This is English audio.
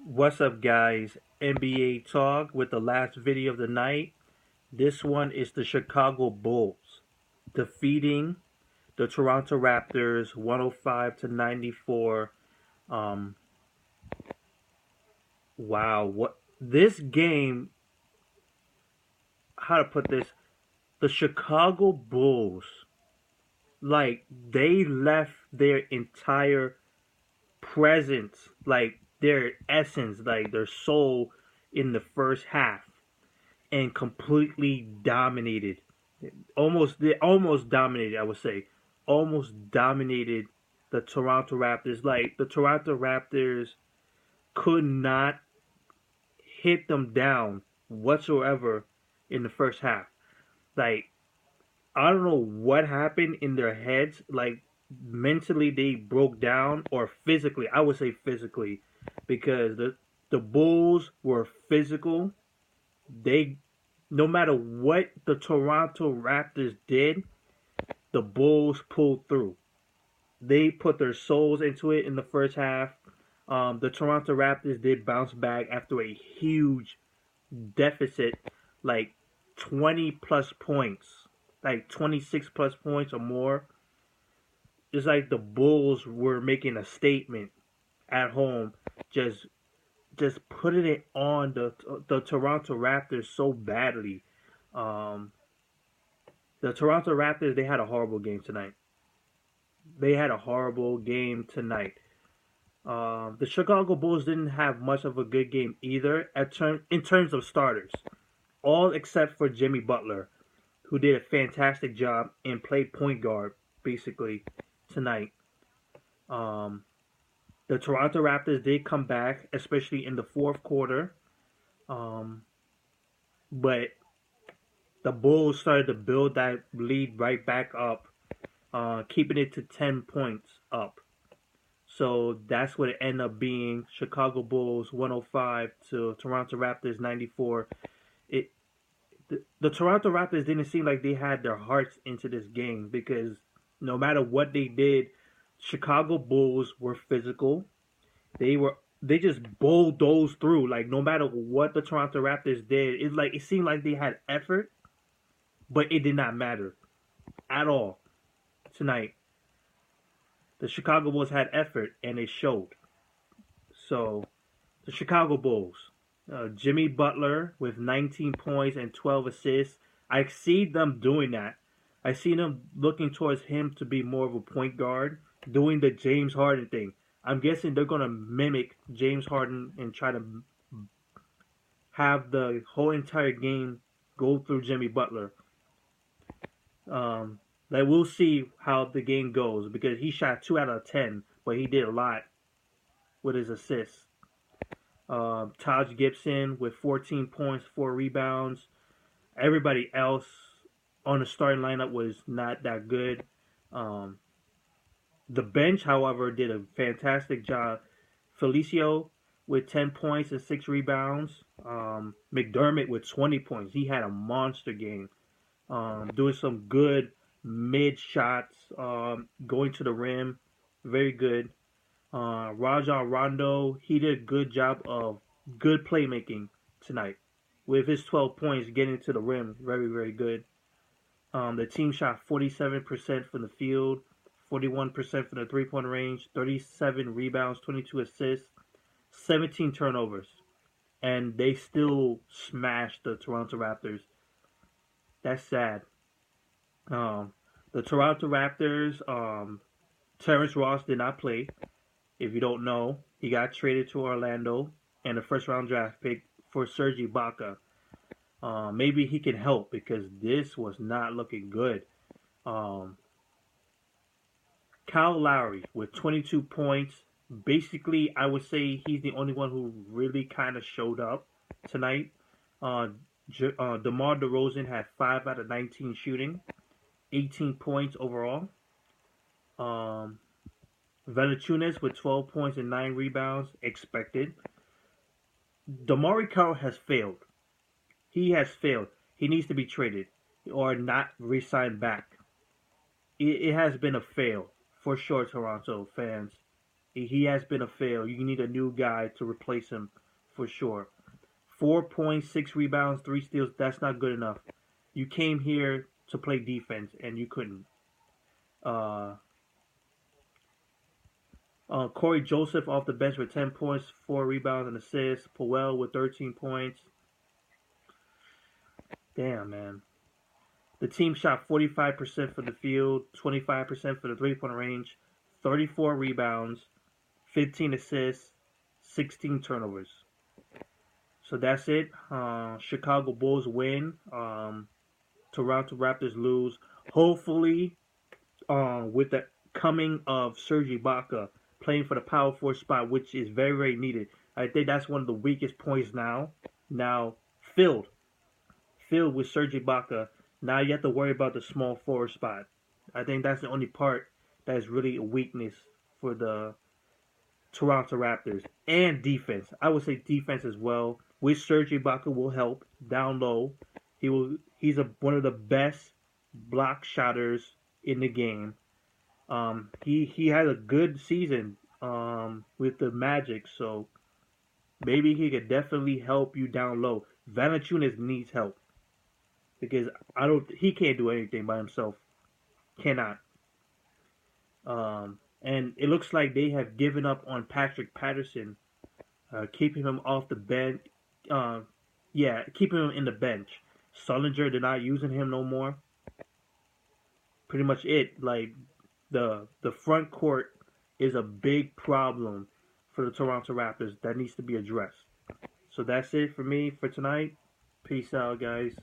What's up, guys? NBA talk with the last video of the night. This one is the Chicago Bulls defeating the Toronto Raptors 105 to 94. Um, wow, what this game? How to put this? The Chicago Bulls, like they left their entire presence, like their essence, like their soul, in the first half and completely dominated. Almost dominated, I would say. Almost dominated the Toronto Raptors. Like the Toronto Raptors could not hit them down whatsoever in the first half. Like I don't know what happened in their heads. Like mentally they broke down, or physically. I would say physically, because the Bulls were physical. They, no matter what the Toronto Raptors did, the Bulls pulled through. They put their souls into it in the first half. The Toronto Raptors did bounce back after a huge deficit, like 20 plus points, like 26 plus points or more. It's like the Bulls were making a statement at home, just putting it on the Toronto Raptors so badly. Um, the Toronto Raptors, they had a horrible game tonight. They had a horrible game tonight. The Chicago Bulls didn't have much of a good game either in terms of starters, all except for Jimmy Butler, who did a fantastic job and played point guard basically tonight. Um, the Toronto Raptors did come back, especially in the fourth quarter, um, but the Bulls started to build that lead right back up, keeping it to 10 points up. So that's what it ended up being. Chicago Bulls 105 to Toronto Raptors 94. It the Toronto Raptors didn't seem like they had their hearts into this game, because no matter what they did, Chicago Bulls were physical. They just bulldozed through. Like no matter what the Toronto Raptors did, it seemed like they had effort, but it did not matter at all tonight. The Chicago Bulls had effort, and it showed. So the Chicago Bulls, Jimmy Butler with 19 points and 12 assists. I see them doing that. I see them looking towards him to be more of a point guard, doing the James Harden thing. I'm guessing they're gonna mimic James Harden and try to have the whole entire game go through Jimmy Butler. Um, like we'll see how the game goes, because he shot 2 out of 10, but he did a lot with his assists. Taj Gibson with 14 points, 4 rebounds. Everybody else on the starting lineup was not that good. Um, the bench, however, did a fantastic job. Felicio with 10 points and 6 rebounds. McDermott with 20 points. He had a monster game. Doing some good mid shots, going to the rim. Very good. Rajon Rondo, he did a good job of good playmaking tonight. With his 12 points getting to the rim, very, very good. The team shot 47% from the field, 41% from the 3 point range, 37 rebounds, 22 assists, 17 turnovers. And they still smashed the Toronto Raptors. That's sad. Um, the Toronto Raptors, Terrence Ross did not play. If you don't know, he got traded to Orlando and a first round draft pick for Serge Ibaka. Maybe he can help, because this was not looking good. Um, Kyle Lowry with 22 points. Basically, I would say he's the only one who really kind of showed up tonight. Uh, DeMar DeRozan had 5 out of 19 shooting, 18 points overall. Um, Valanciunas with 12 points and 9 rebounds, expected. DeMar Carroll has failed. He has failed. He needs to be traded or not re-signed back. It has been a fail for sure, Toronto fans. He has been a fail. You need a new guy to replace him for sure. 4.6 rebounds, 3 steals. That's not good enough. You came here to play defense and you couldn't. Uh, Corey Joseph off the bench with 10 points, 4 rebounds and assists. Powell with 13 points. Damn, man. The team shot 45% for the field, 25% for the 3-point range, 34 rebounds, 15 assists, 16 turnovers. So that's it. Chicago Bulls win. Toronto Raptors lose. Hopefully, with the coming of Serge Ibaka playing for the power forward spot, which is very, very needed. I think that's one of the weakest points now. Now filled with Serge Ibaka. Now you have to worry about the small forward spot. I think that's the only part that is really a weakness for the Toronto Raptors. And defense. I would say defense as well. With Serge Ibaka will help down low. He's one of the best block shotters in the game. He had a good season with the Magic, so maybe he could definitely help you down low. Valanciunas needs help because he can't do anything by himself. Cannot. And it looks like they have given up on Patrick Patterson, keeping him off the bench. Keeping him in the bench. Sullinger, they're not using him no more. Pretty much it. Like the front court is a big problem for the Toronto Raptors that needs to be addressed. So that's it for me for tonight. Peace out, guys.